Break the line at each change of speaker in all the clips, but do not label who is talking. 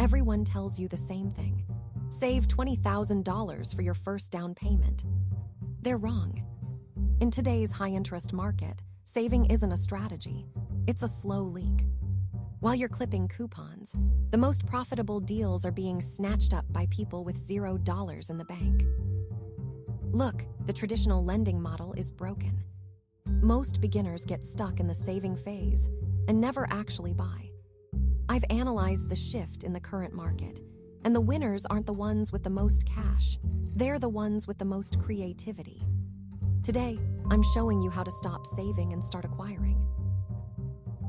Everyone tells you the same thing. Save $20,000 for your first down payment. They're wrong. In today's high-interest market, saving isn't a strategy. It's a slow leak. While you're clipping coupons, the most profitable deals are being snatched up by people with $0 in the bank. Look, the traditional lending model is broken. Most beginners get stuck in the saving phase and never actually buy. I've analyzed the shift in the current market, and the winners aren't the ones with the most cash. They're the ones with the most creativity. Today, I'm showing you how to stop saving and start acquiring.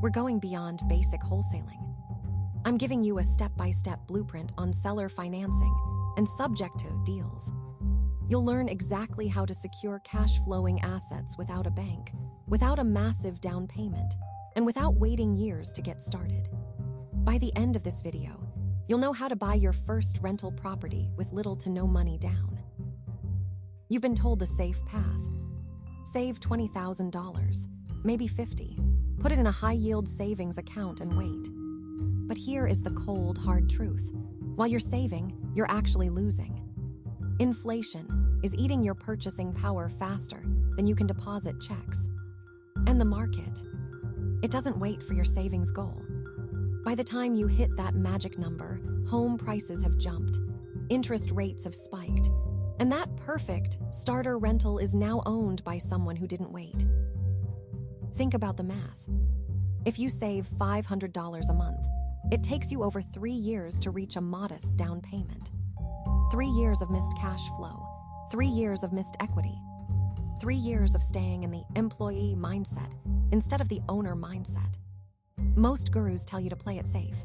We're going beyond basic wholesaling. I'm giving you a step-by-step blueprint on seller financing and subject to deals. You'll learn exactly how to secure cash-flowing assets without a bank, without a massive down payment, and without waiting years to get started. By the end of this video, you'll know how to buy your first rental property with little to no money down. You've been told the safe path. Save $20,000, maybe $50,000. Put it in a high-yield savings account and wait. But here is the cold, hard truth. While you're saving, you're actually losing. Inflation is eating your purchasing power faster than you can deposit checks. And the market, it doesn't wait for your savings goal. By the time you hit that magic number, home prices have jumped, interest rates have spiked, and that perfect starter rental is now owned by someone who didn't wait. Think about the math. If you save $500 a month, it takes you over 3 years to reach a modest down payment. 3 years of missed cash flow, 3 years of missed equity, 3 years of staying in the employee mindset instead of the owner mindset. Most gurus tell you to play it safe.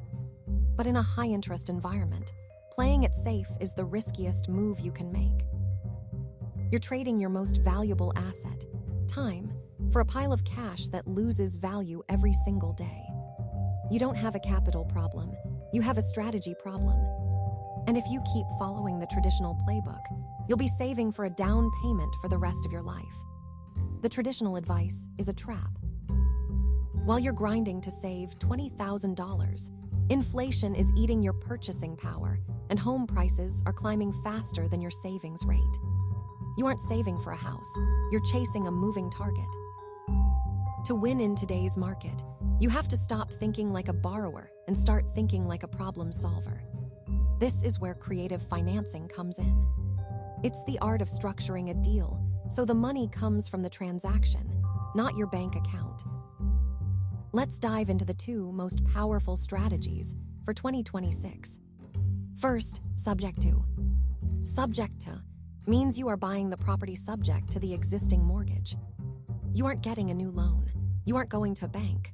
But in a high-interest environment, playing it safe is the riskiest move you can make. You're trading your most valuable asset, time, for a pile of cash that loses value every single day. You don't have a capital problem, you have a strategy problem. And if you keep following the traditional playbook, you'll be saving for a down payment for the rest of your life. The traditional advice is a trap. While you're grinding to save $20,000, inflation is eating your purchasing power, and home prices are climbing faster than your savings rate. You aren't saving for a house, you're chasing a moving target. To win in today's market, you have to stop thinking like a borrower and start thinking like a problem solver. This is where creative financing comes in. It's the art of structuring a deal so the money comes from the transaction, not your bank account. Let's dive into the 2 most powerful strategies for 2026. First, subject to. Subject to means you are buying the property subject to the existing mortgage. You aren't getting a new loan. You aren't going to a bank.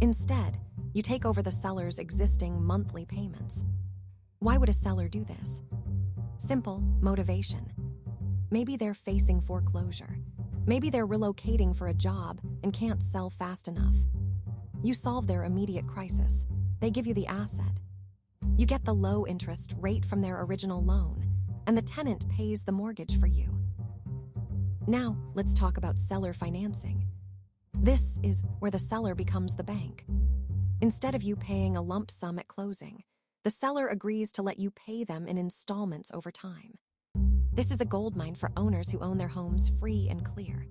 Instead, you take over the seller's existing monthly payments. Why would a seller do this? Simple motivation. Maybe they're facing foreclosure. Maybe they're relocating for a job and can't sell fast enough. You solve their immediate crisis. They give you the asset. You get the low interest rate from their original loan, and the tenant pays the mortgage for you. Now, let's talk about seller financing. This is where the seller becomes the bank. Instead of you paying a lump sum at closing, the seller agrees to let you pay them in installments over time. This is a goldmine for owners who own their homes free and clear.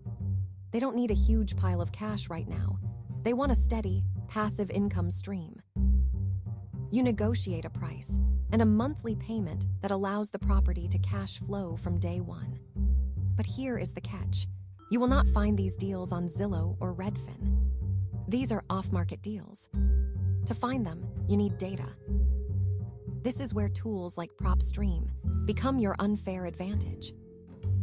They don't need a huge pile of cash right now. They want a steady, passive income stream. You negotiate a price and a monthly payment that allows the property to cash flow from day one. But here is the catch. You will not find these deals on Zillow or Redfin. These are off-market deals. To find them, you need data. This is where tools like PropStream become your unfair advantage.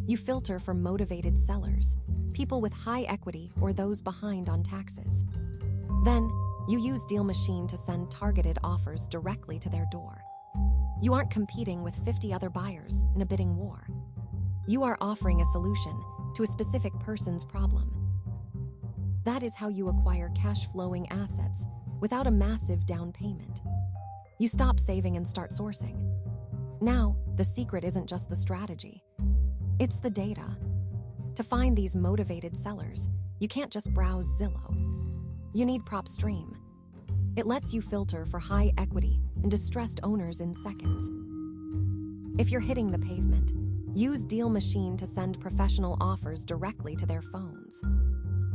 You filter for motivated sellers, people with high equity or those behind on taxes. Then, you use Deal Machine to send targeted offers directly to their door. You aren't competing with 50 other buyers in a bidding war. You are offering a solution to a specific person's problem. That is how you acquire cash-flowing assets without a massive down payment. You stop saving and start sourcing. Now, the secret isn't just the strategy. It's the data. To find these motivated sellers, you can't just browse Zillow. You need PropStream. It lets you filter for high equity, and distressed owners in seconds. If you're hitting the pavement, use Deal Machine to send professional offers directly to their phones.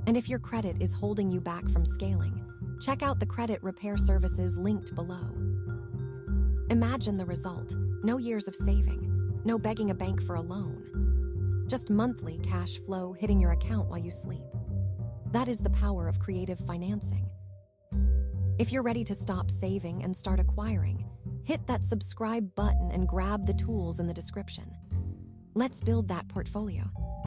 And if your credit is holding you back from scaling, check out the credit repair services linked below. Imagine the result: no years of saving, no begging a bank for a loan. Just monthly cash flow hitting your account while you sleep. That is the power of creative financing. If you're ready to stop saving and start acquiring, hit that subscribe button and grab the tools in the description. Let's build that portfolio.